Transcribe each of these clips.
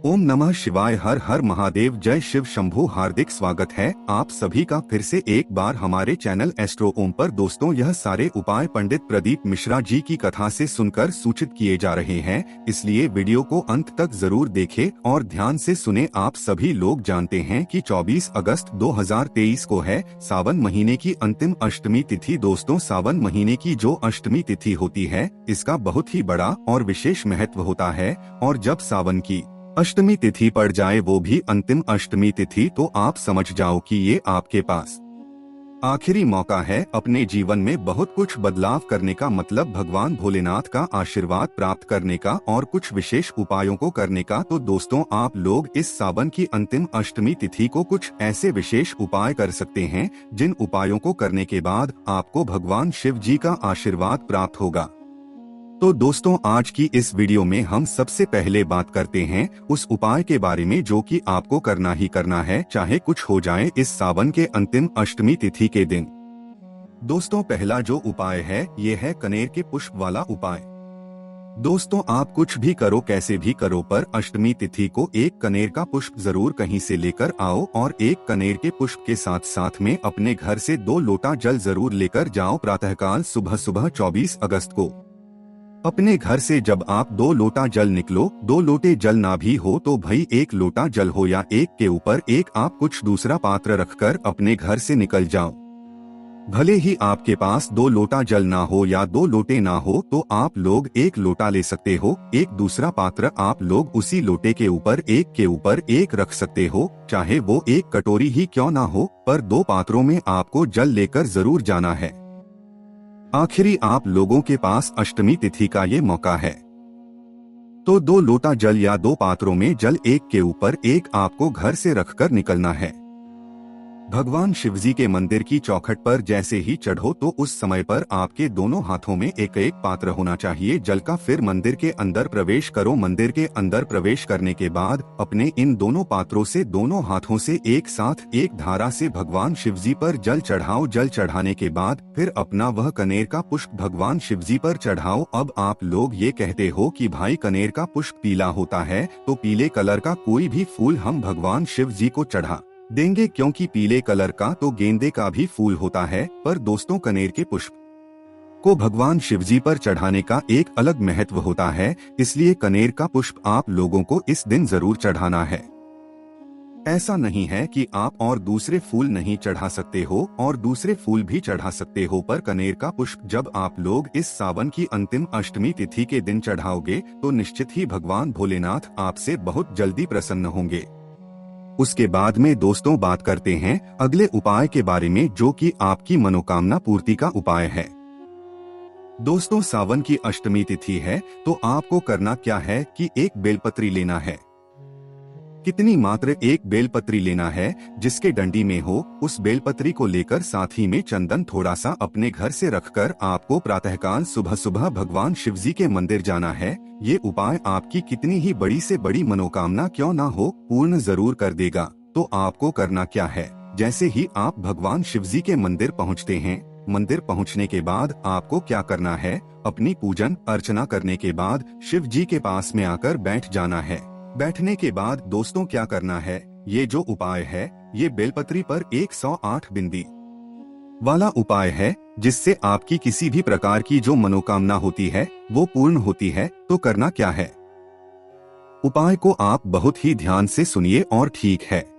ओम नमः शिवाय। हर हर महादेव। जय शिव शंभू। हार्दिक स्वागत है आप सभी का फिर से एक बार हमारे चैनल एस्ट्रो ओम पर। दोस्तों, यह सारे उपाय पंडित प्रदीप मिश्रा जी की कथा से सुनकर सूचित किए जा रहे हैं, इसलिए वीडियो को अंत तक जरूर देखें और ध्यान से सुने। आप सभी लोग जानते हैं कि 24 अगस्त 2023 को है सावन महीने की अंतिम अष्टमी तिथि। दोस्तों, सावन महीने की जो अष्टमी तिथि होती है, इसका बहुत ही बड़ा और विशेष महत्व होता है। और जब सावन की अष्टमी तिथि पड़ जाए, वो भी अंतिम अष्टमी तिथि, तो आप समझ जाओ कि ये आपके पास आखिरी मौका है अपने जीवन में बहुत कुछ बदलाव करने का। मतलब भगवान भोलेनाथ का आशीर्वाद प्राप्त करने का और कुछ विशेष उपायों को करने का। तो दोस्तों, आप लोग इस सावन की अंतिम अष्टमी तिथि को कुछ ऐसे विशेष उपाय कर सकते हैं जिन उपायों को करने के बाद आपको भगवान शिव जी का आशीर्वाद प्राप्त होगा। तो दोस्तों, आज की इस वीडियो में हम सबसे पहले बात करते हैं उस उपाय के बारे में जो कि आपको करना ही करना है, चाहे कुछ हो जाए इस सावन के अंतिम अष्टमी तिथि के दिन। दोस्तों, पहला जो उपाय है ये है कनेर के पुष्प वाला उपाय। दोस्तों, आप कुछ भी करो, कैसे भी करो, पर अष्टमी तिथि को एक कनेर का पुष्प जरूर कहीं से लेकर आओ और एक कनेर के पुष्प के साथ साथ में अपने घर से 2 लोटा जल जरूर लेकर जाओ। प्रातःकाल सुबह सुबह 24 अगस्त को अपने घर से जब आप 2 लोटा जल निकलो, 2 लोटे जल ना भी हो तो भाई 1 लोटा जल हो या एक के ऊपर एक आप कुछ दूसरा पात्र रखकर अपने घर से निकल जाओ। भले ही आपके पास 2 लोटा जल ना हो या 2 लोटे ना हो तो आप लोग 1 लोटा ले सकते हो। एक दूसरा पात्र आप लोग उसी लोटे के ऊपर एक के ऊपर एक रख सकते हो, चाहे वो एक कटोरी ही क्यों ना हो, पर 2 पात्रों में आपको जल लेकर जरूर जाना है। आखिरी आप लोगों के पास अष्टमी तिथि का ये मौका है, तो 2 लोटा जल या 2 पात्रों में जल एक के ऊपर एक आपको घर से रखकर निकलना है। भगवान शिवजी के मंदिर की चौखट पर जैसे ही चढ़ो तो उस समय पर आपके दोनों हाथों में एक एक पात्र होना चाहिए जल का। फिर मंदिर के अंदर प्रवेश करो। मंदिर के अंदर प्रवेश करने के बाद अपने इन दोनों पात्रों से दोनों हाथों से एक साथ एक धारा से भगवान शिवजी पर जल चढ़ाओ। जल चढ़ाने के बाद फिर अपना वह कनेर का पुष्प भगवान शिवजी पर चढ़ाओ। अब आप लोग ये कहते हो कि भाई कनेर का पुष्प पीला होता है, तो पीले कलर का कोई भी फूल हम भगवान शिव जी को चढ़ा देंगे, क्योंकि पीले कलर का तो गेंदे का भी फूल होता है। पर दोस्तों, कनेर के पुष्प को भगवान शिवजी पर चढ़ाने का एक अलग महत्व होता है, इसलिए कनेर का पुष्प आप लोगों को इस दिन जरूर चढ़ाना है। ऐसा नहीं है कि आप और दूसरे फूल नहीं चढ़ा सकते हो, और दूसरे फूल भी चढ़ा सकते हो, पर कनेर का पुष्प जब आप लोग इस सावन की अंतिम अष्टमी तिथि के दिन चढ़ाओगे तो निश्चित ही भगवान भोलेनाथ आपसे बहुत जल्दी प्रसन्न होंगे। उसके बाद में दोस्तों बात करते हैं अगले उपाय के बारे में, जो कि आपकी मनोकामना पूर्ति का उपाय है। दोस्तों, सावन की अष्टमी तिथि है, तो आपको करना क्या है कि एक बेलपत्री लेना है। कितनी मात्र एक बेलपत्री लेना है, जिसके डंडी में हो उस बेलपत्री को लेकर साथ ही में चंदन थोड़ा सा अपने घर से रखकर आपको प्रातःकाल सुबह सुबह भगवान शिवजी के मंदिर जाना है। ये उपाय आपकी कितनी ही बड़ी से बड़ी मनोकामना क्यों ना हो, पूर्ण जरूर कर देगा। तो आपको करना क्या है, जैसे ही आप भगवान शिवजी के मंदिर पहुँचते हैं, मंदिर पहुँचने के बाद आपको क्या करना है, अपनी पूजन अर्चना करने के बाद शिव जी के पास में आकर बैठ जाना है। बैठने के बाद दोस्तों क्या करना है, ये जो उपाय है ये बेलपत्री पर 108 बिंदी वाला उपाय है, जिससे आपकी किसी भी प्रकार की जो मनोकामना होती है वो पूर्ण होती है। तो करना क्या है, उपाय को आप बहुत ही ध्यान से सुनिए और ठीक है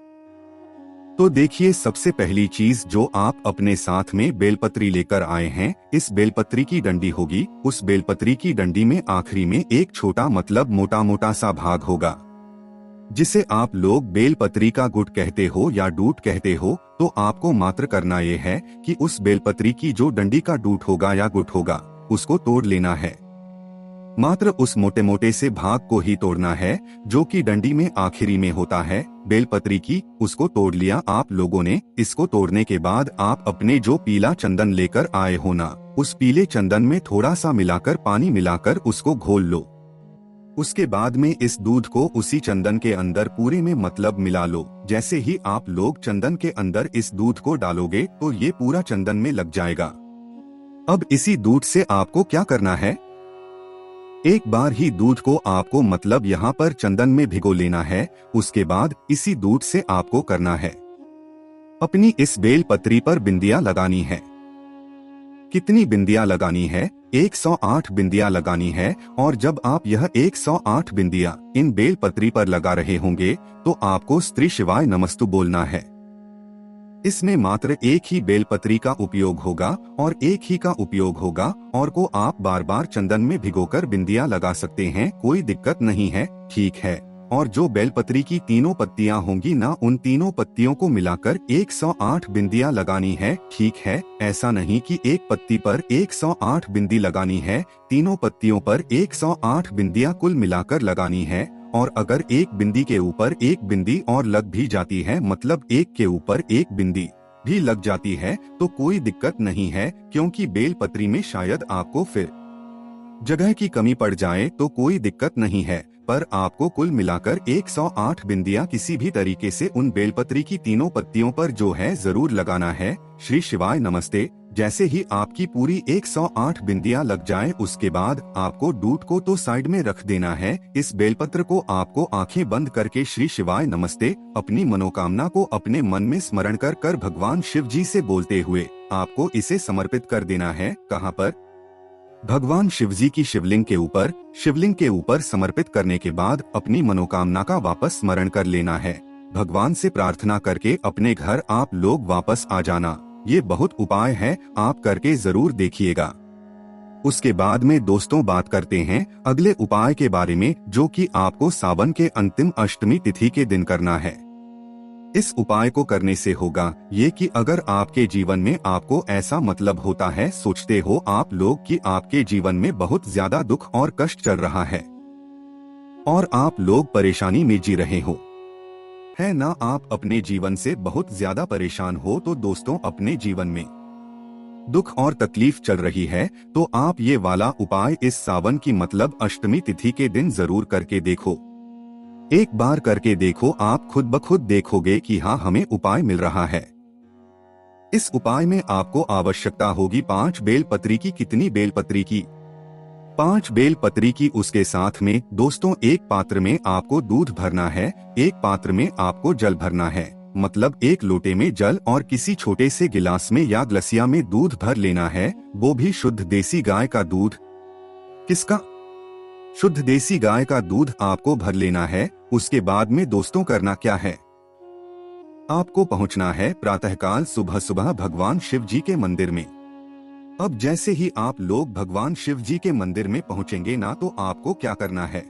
तो देखिए। सबसे पहली चीज जो आप अपने साथ में बेलपत्री लेकर आए हैं, इस बेलपत्री की डंडी होगी। उस बेलपत्री की डंडी में आखिरी में एक छोटा मतलब मोटा मोटा सा भाग होगा, जिसे आप लोग बेलपत्री का गुट कहते हो या डूट कहते हो। तो आपको मात्र करना ये है कि उस बेलपत्री की जो डंडी का डूट होगा या गुट होगा, उसको तोड़ लेना है। मात्र उस मोटे मोटे से भाग को ही तोड़ना है जो कि डंडी में आखिरी में होता है बेलपत्री की। उसको तोड़ लिया आप लोगों ने। इसको तोड़ने के बाद आप अपने जो पीला चंदन लेकर आए हो ना, उस पीले चंदन में थोड़ा सा मिलाकर पानी मिलाकर उसको घोल लो। उसके बाद में इस दूध को उसी चंदन के अंदर पूरे में मतलब मिला लो। जैसे ही आप लोग चंदन के अंदर इस दूध को डालोगे तो ये पूरा चंदन में लग जाएगा। अब इसी दूध से आपको क्या करना है, एक बार ही दूध को आपको मतलब यहाँ पर चंदन में भिगो लेना है। उसके बाद इसी दूध से आपको करना है अपनी इस बेल पत्री पर बिंदियां लगानी है। कितनी बिंदियां लगानी है? 108 बिंदियां लगानी है। और जब आप यह 108 बिंदियां इन बेल पत्री पर लगा रहे होंगे तो आपको स्त्री शिवाय नमस्तु बोलना है। इसमें मात्र एक ही बेलपत्री का उपयोग होगा और एक ही का उपयोग होगा और को आप बार बार चंदन में भिगोकर बिंदियां लगा सकते हैं, कोई दिक्कत नहीं है, ठीक है। और जो बेलपत्री की तीनों पत्तियां होंगी ना, उन तीनों पत्तियों को मिलाकर 108 बिंदियां लगानी है, ठीक है। ऐसा नहीं कि एक पत्ती पर 108 बिंदी लगानी है, तीनों पत्तियों पर 108 बिंदियां कुल मिलाकर लगानी है। और अगर एक बिंदी के ऊपर एक बिंदी और लग भी जाती है, मतलब एक के ऊपर एक बिंदी भी लग जाती है, तो कोई दिक्कत नहीं है, क्योंकि बेलपत्री में शायद आपको फिर जगह की कमी पड़ जाए तो कोई दिक्कत नहीं है। पर आपको कुल मिलाकर 108 बिंदियां किसी भी तरीके से उन बेलपत्री की तीनों पत्तियों पर जो है जरूर लगाना है। श्री शिवाय नमस्ते। जैसे ही आपकी पूरी 108 बिंदियां लग जाए, उसके बाद आपको दूध को तो साइड में रख देना है। इस बेलपत्र को आपको आंखें बंद करके श्री शिवाय नमस्ते अपनी मनोकामना को अपने मन में स्मरण कर भगवान शिव जी से बोलते हुए आपको इसे समर्पित कर देना है। कहाँ पर? भगवान शिवजी की शिवलिंग के ऊपर। शिवलिंग के ऊपर समर्पित करने के बाद अपनी मनोकामना का वापस स्मरण कर लेना है। भगवान से प्रार्थना करके अपने घर आप लोग वापस आ जाना। ये बहुत उपाय है, आप करके जरूर देखिएगा। उसके बाद में दोस्तों बात करते हैं अगले उपाय के बारे में, जो कि आपको सावन के अंतिम अष्टमी तिथि के दिन करना है। इस उपाय को करने से होगा ये कि अगर आपके जीवन में आपको ऐसा मतलब होता है, सोचते हो आप लोग कि आपके जीवन में बहुत ज्यादा दुख और कष्ट चल रहा है और आप लोग परेशानी में जी रहे हो, है ना, आप अपने जीवन से बहुत ज्यादा परेशान हो, तो दोस्तों अपने जीवन में दुख और तकलीफ चल रही है, तो आप ये वाला उपाय इस सावन की मतलब अष्टमी तिथि के दिन जरूर करके देखो। एक बार करके देखो, आप खुद ब खुद देखोगे कि हाँ, हमें उपाय मिल रहा है। इस उपाय में आपको आवश्यकता होगी 5 बेलपत्री की। कितनी बेलपत्री की? 5 बेलपत्री की। उसके साथ में दोस्तों एक पात्र में आपको दूध भरना है, एक पात्र में आपको जल भरना है, मतलब एक लोटे में जल और किसी छोटे से गिलास में या ग्लसिया में दूध भर लेना है, वो भी शुद्ध देसी गाय का दूध। किसका? शुद्ध देसी गाय का दूध आपको भर लेना है। उसके बाद में दोस्तों करना क्या है? आपको पहुंचना है प्रातःकाल सुबह सुबह भगवान शिव जी के मंदिर में। अब जैसे ही आप लोग भगवान शिव जी के मंदिर में पहुंचेंगे ना, तो आपको क्या करना है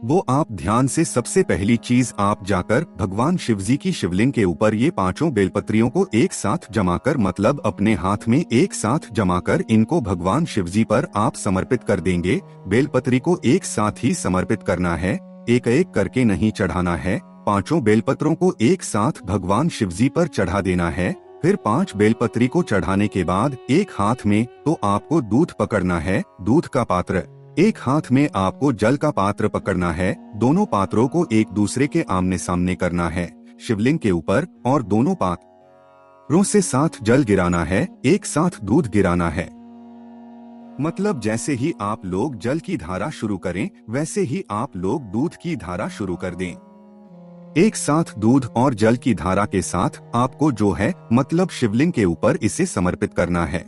वो आप ध्यान से सबसे पहली चीज आप जाकर भगवान शिव जी की शिवलिंग के ऊपर ये 5 बेलपत्रियों को एक साथ जमाकर, मतलब अपने हाथ में एक साथ जमाकर इनको भगवान शिव जी पर आप समर्पित कर देंगे। बेलपत्री को एक साथ ही समर्पित करना है, एक एक करके नहीं चढ़ाना है। 5 बेलपत्रों को एक साथ भगवान शिव जी पर चढ़ा देना है। फिर 5 बेलपत्री को चढ़ाने के बाद एक हाथ में तो आपको दूध पकड़ना है, दूध का पात्र, एक हाथ में आपको जल का पात्र पकड़ना है। दोनों पात्रों को एक दूसरे के आमने सामने करना है शिवलिंग के ऊपर, और दोनों पात्रों से साथ जल गिराना है, एक साथ दूध गिराना है। मतलब जैसे ही आप लोग जल की धारा शुरू करें, वैसे ही आप लोग दूध की धारा शुरू कर दें। एक साथ दूध और जल की धारा के साथ आपको जो है मतलब शिवलिंग के ऊपर इसे समर्पित करना है।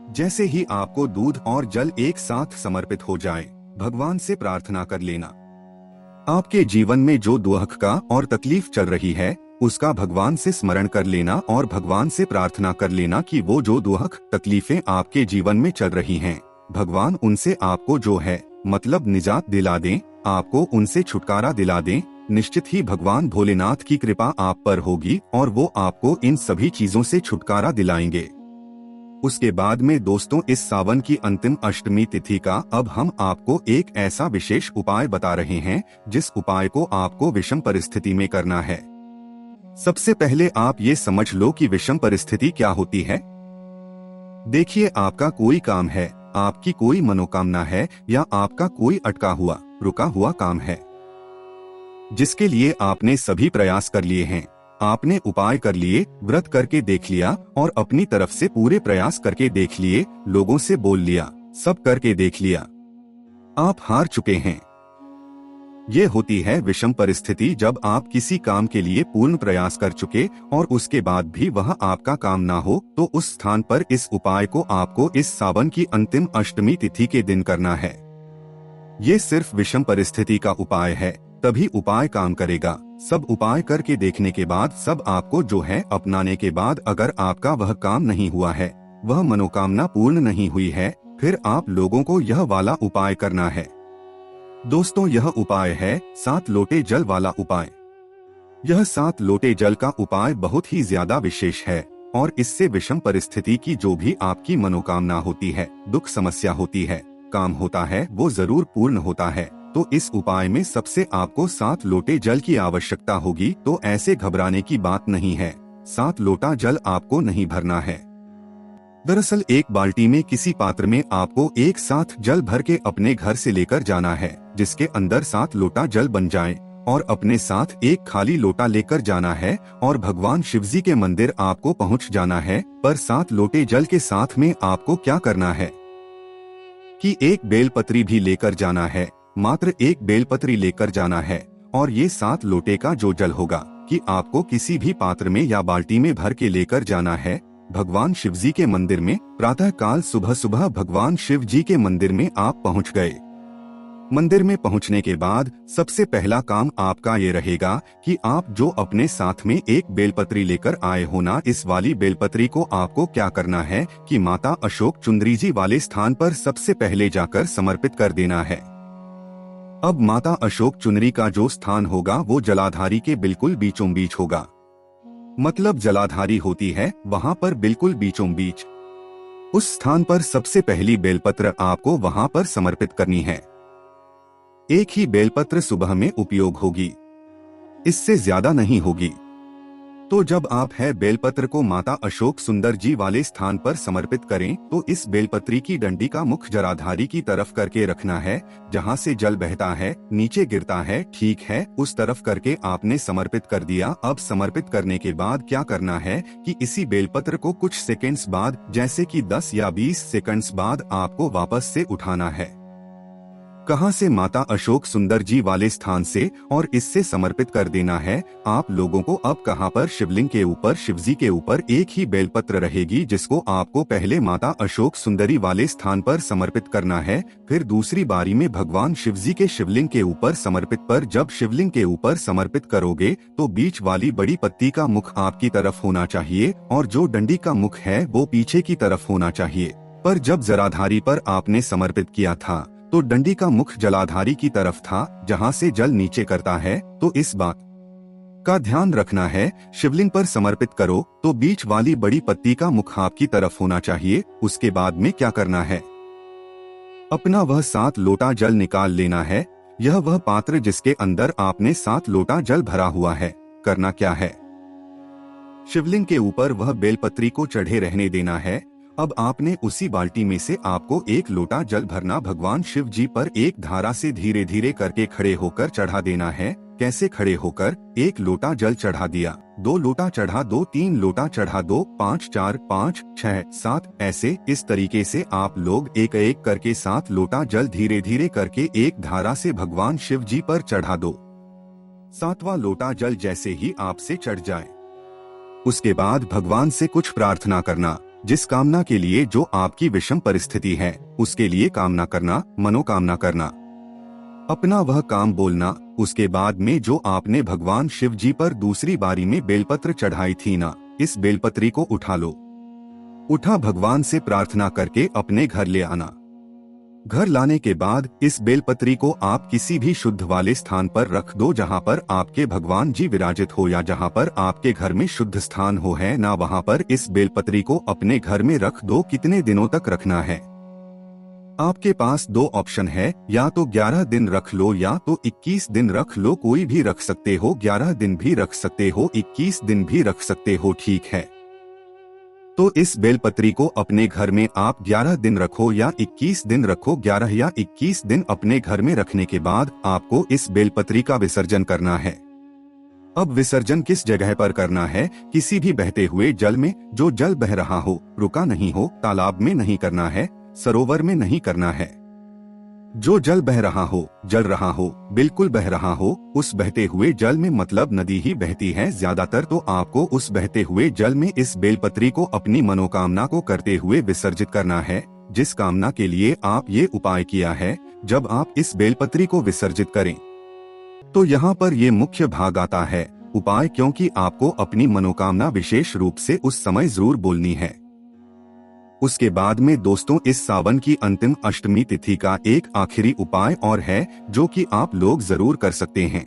जैसे ही आपको दूध और जल एक साथ समर्पित हो जाए, भगवान से प्रार्थना कर लेना आपके जीवन में जो दुख का और तकलीफ चल रही है उसका भगवान से स्मरण कर लेना और भगवान से प्रार्थना कर लेना कि वो जो दुख तकलीफें आपके जीवन में चल रही हैं, भगवान उनसे आपको जो है मतलब निजात दिला दें, आपको उनसे छुटकारा दिला दें। निश्चित ही भगवान भोलेनाथ की कृपा आप पर होगी और वो आपको इन सभी चीजों से छुटकारा दिलाएंगे। उसके बाद में दोस्तों इस सावन की अंतिम अष्टमी तिथि का अब हम आपको एक ऐसा विशेष उपाय बता रहे हैं जिस उपाय को आपको विषम परिस्थिति में करना है। सबसे पहले आप ये समझ लो कि विषम परिस्थिति क्या होती है। देखिए, आपका कोई काम है, आपकी कोई मनोकामना है या आपका कोई अटका हुआ रुका हुआ काम है जिसके लिए आपने सभी प्रयास कर लिए हैं, आपने उपाय कर लिए, व्रत करके देख लिया और अपनी तरफ से पूरे प्रयास करके देख लिए, लोगों से बोल लिया, सब करके देख लिया, आप हार चुके हैं। ये होती है विषम परिस्थिति जब आप किसी काम के लिए पूर्ण प्रयास कर चुके और उसके बाद भी वह आपका काम ना हो, तो उस स्थान पर इस उपाय को आपको इस सावन की अंतिम अष्टमी तिथि के दिन करना है। ये सिर्फ विषम परिस्थिति का उपाय है, तभी उपाय काम करेगा। सब उपाय करके देखने के बाद, सब आपको जो है अपनाने के बाद, अगर आपका वह काम नहीं हुआ है, वह मनोकामना पूर्ण नहीं हुई है, फिर आप लोगों को यह वाला उपाय करना है। दोस्तों, यह उपाय है 7 लोटे जल वाला उपाय। यह 7 लोटे जल का उपाय बहुत ही ज्यादा विशेष है और इससे विषम परिस्थिति की जो भी आपकी मनोकामना होती है, दुख समस्या होती है, काम होता है, वो जरूर पूर्ण होता है। तो इस उपाय में सबसे आपको 7 लोटे जल की आवश्यकता होगी। तो ऐसे घबराने की बात नहीं है, 7 लोटा जल आपको नहीं भरना है। दरअसल एक बाल्टी में किसी पात्र में आपको एक साथ जल भर के अपने घर से लेकर जाना है, जिसके अंदर 7 लोटा जल बन जाए, और अपने साथ एक खाली लोटा लेकर जाना है और भगवान शिवजी के मंदिर आपको पहुंच जाना है। पर 7 लोटे जल के साथ में आपको क्या करना है कि एक बेलपत्री भी लेकर जाना है, मात्र एक बेलपत्री लेकर जाना है। और ये 7 लोटे का जो जल होगा कि आपको किसी भी पात्र में या बाल्टी में भर के लेकर जाना है भगवान शिवजी के मंदिर में। प्रातः काल सुबह सुबह भगवान शिव जी के मंदिर में आप पहुंच गए। मंदिर में पहुंचने के बाद सबसे पहला काम आपका ये रहेगा कि आप जो अपने साथ में एक बेलपत्री लेकर आए हो ना, इस वाली बेलपत्री को आपको क्या करना है कि माता अशोक चुंदरी जी वाले स्थान पर सबसे पहले जाकर समर्पित कर देना है। अब माता अशोक चुनरी का जो स्थान होगा वो जलाधारी के बिल्कुल बीचों बीच होगा। मतलब जलाधारी होती है वहाँ पर बिल्कुल बीचों बीच। उस स्थान पर सबसे पहली बेलपत्र आपको वहाँ पर समर्पित करनी है। एक ही बेलपत्र सुबह में उपयोग होगी, इससे ज्यादा नहीं होगी। तो जब आप है बेलपत्र को माता अशोक सुंदर जी वाले स्थान पर समर्पित करें, तो इस बेलपत्री की डंडी का मुख जलाधारी की तरफ करके रखना है। जहाँ से जल बहता है नीचे गिरता है, ठीक है, उस तरफ करके आपने समर्पित कर दिया। अब समर्पित करने के बाद क्या करना है कि इसी बेलपत्र को कुछ सेकंड्स बाद, जैसे कि 10 या 20 सेकंड्स बाद आपको वापस से उठाना है। कहां से? माता अशोक सुंदर जी वाले स्थान से, और इससे समर्पित कर देना है आप लोगों को। अब कहां पर? शिवलिंग के ऊपर, शिवजी के ऊपर एक ही बेलपत्र रहेगी, जिसको आपको पहले माता अशोक सुंदरी वाले स्थान पर समर्पित करना है। फिर दूसरी बारी में भगवान शिवजी के शिवलिंग के ऊपर समर्पित। पर जब शिवलिंग के ऊपर समर्पित करोगे तो बीच वाली बड़ी पत्ती का मुख आपकी तरफ होना चाहिए और जो डंडी का मुख है वो पीछे की तरफ होना चाहिए। पर जब जलाधारी पर आपने समर्पित किया था तो डंडी का मुख जलाधारी की तरफ था, जहां से जल नीचे करता है। तो इस बात का ध्यान रखना है, शिवलिंग पर समर्पित करो तो बीच वाली बड़ी पत्ती का मुख आपकी तरफ होना चाहिए। उसके बाद में क्या करना है, अपना वह 7 लोटा जल निकाल लेना है। यह वह पात्र जिसके अंदर आपने 7 लोटा जल भरा हुआ है। करना क्या है, शिवलिंग के ऊपर वह बेलपत्री को चढ़े रहने देना है। अब आपने उसी बाल्टी में से आपको 1 लोटा जल भरना भगवान शिव जी पर एक धारा से धीरे धीरे करके खड़े होकर चढ़ा देना है। कैसे खड़े होकर? 1 लोटा जल चढ़ा दिया, 2 लोटा चढ़ा दो, 3 लोटा चढ़ा दो, 5, 4, 5, 6, 7, ऐसे इस तरीके से आप लोग एक एक करके 7 लोटा जल धीरे धीरे करके एक धारा से भगवान शिव जी पर चढ़ा दो। 7वां लोटा जल जैसे ही आपसे चढ़ जाए, उसके बाद भगवान से कुछ प्रार्थना करना। जिस कामना के लिए जो आपकी विषम परिस्थिति है उसके लिए कामना करना, मनोकामना करना, अपना वह काम बोलना। उसके बाद में जो आपने भगवान शिव जी पर दूसरी बारी में बेलपत्र चढ़ाई थी ना, इस बेलपत्री को उठा लो। उठा भगवान से प्रार्थना करके अपने घर ले आना। घर लाने के बाद इस बेलपत्री को आप किसी भी शुद्ध वाले स्थान पर रख दो, जहां पर आपके भगवान जी विराजित हो या जहां पर आपके घर में शुद्ध स्थान हो है ना, वहां पर इस बेलपत्री को अपने घर में रख दो। कितने दिनों तक रखना है? आपके पास 2 ऑप्शन है, या तो 11 दिन रख लो या तो 21 दिन रख लो। कोई भी रख सकते हो, 11 दिन भी रख सकते हो, 21 दिन भी रख सकते हो, ठीक है। तो इस बेलपत्री को अपने घर में आप 11 दिन रखो या 21 दिन रखो। 11 या 21 दिन अपने घर में रखने के बाद आपको इस बेलपत्री का विसर्जन करना है। अब विसर्जन किस जगह पर करना है? किसी भी बहते हुए जल में, जो जल बह रहा हो, रुका नहीं हो। तालाब में नहीं करना है, सरोवर में नहीं करना है। जो जल बह रहा हो, जल रहा हो, बिल्कुल बह रहा हो, उस बहते हुए जल में मतलब नदी ही बहती है ज्यादातर, तो आपको उस बहते हुए जल में इस बेलपत्री को अपनी मनोकामना को करते हुए विसर्जित करना है, जिस कामना के लिए आप ये उपाय किया है। जब आप इस बेलपत्री को विसर्जित करें तो यहाँ पर ये मुख्य भाग आता है उपाय, क्योंकि आपको अपनी मनोकामना विशेष रूप से उस समय जरूर बोलनी है। उसके बाद में दोस्तों इस सावन की अंतिम अष्टमी तिथि का एक आखिरी उपाय और है जो कि आप लोग जरूर कर सकते हैं।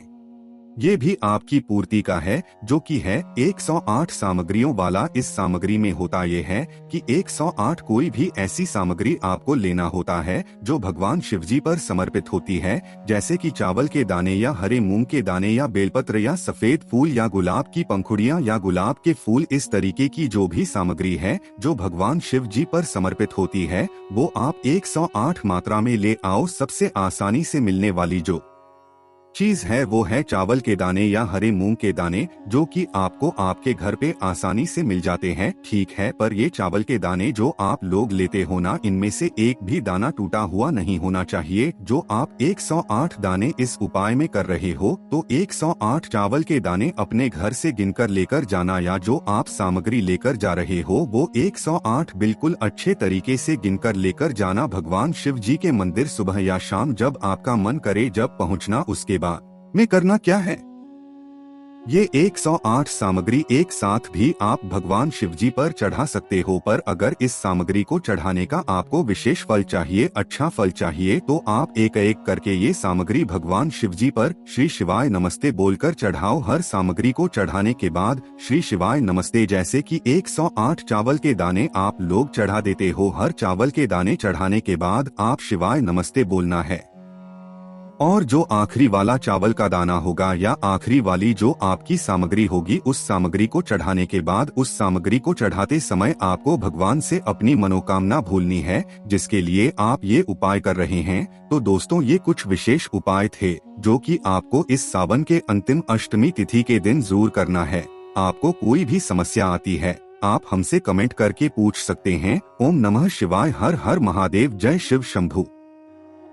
ये भी आपकी पूर्ति का है, जो कि है 108 सामग्रियों वाला। इस सामग्री में होता ये है कि 108 कोई भी ऐसी सामग्री आपको लेना होता है जो भगवान शिवजी पर समर्पित होती है, जैसे कि चावल के दाने या हरे मूंग के दाने या बेलपत्र या सफेद फूल या गुलाब की पंखुड़ियां या गुलाब के फूल। इस तरीके की जो भी सामग्री है जो भगवान शिव जी पर समर्पित होती है वो आप 108 मात्रा में ले आओ। सबसे आसानी से मिलने वाली जो चीज है वो है चावल के दाने या हरे मूंग के दाने, जो कि आपको आपके घर पे आसानी से मिल जाते हैं, ठीक है। पर ये चावल के दाने जो आप लोग लेते हो ना, इनमें से एक भी दाना टूटा हुआ नहीं होना चाहिए। जो आप 108 दाने इस उपाय में कर रहे हो तो 108 चावल के दाने अपने घर से गिनकर लेकर जाना, या जो आप सामग्री लेकर जा रहे हो वो 108 बिल्कुल अच्छे तरीके से गिनकर लेकर जाना। भगवान शिव जी के मंदिर सुबह या शाम जब आपका मन करे जब पहुंचना। उसके बाद में करना क्या है, ये 108 सामग्री एक साथ भी आप भगवान शिवजी पर चढ़ा सकते हो, पर अगर इस सामग्री को चढ़ाने का आपको विशेष फल चाहिए, अच्छा फल चाहिए, तो आप एक एक करके ये सामग्री भगवान शिवजी पर श्री शिवाय नमस्ते बोलकर चढ़ाओ। हर सामग्री को चढ़ाने के बाद श्री शिवाय नमस्ते, जैसे कि 108 चावल के दाने आप लोग चढ़ा देते हो, हर चावल के दाने चढ़ाने के बाद आप शिवाय नमस्ते बोलना है। और जो आखिरी वाला चावल का दाना होगा या आखिरी वाली जो आपकी सामग्री होगी, उस सामग्री को चढ़ाने के बाद उस सामग्री को चढ़ाते समय आपको भगवान से अपनी मनोकामना भूलनी है, जिसके लिए आप ये उपाय कर रहे हैं। तो दोस्तों ये कुछ विशेष उपाय थे जो कि आपको इस सावन के अंतिम अष्टमी तिथि के दिन जरूर करना है। आपको कोई भी समस्या आती है आप हमसे कमेंट करके पूछ सकते हैं। ओम नमः शिवाय, हर हर महादेव, जय शिव शंभू।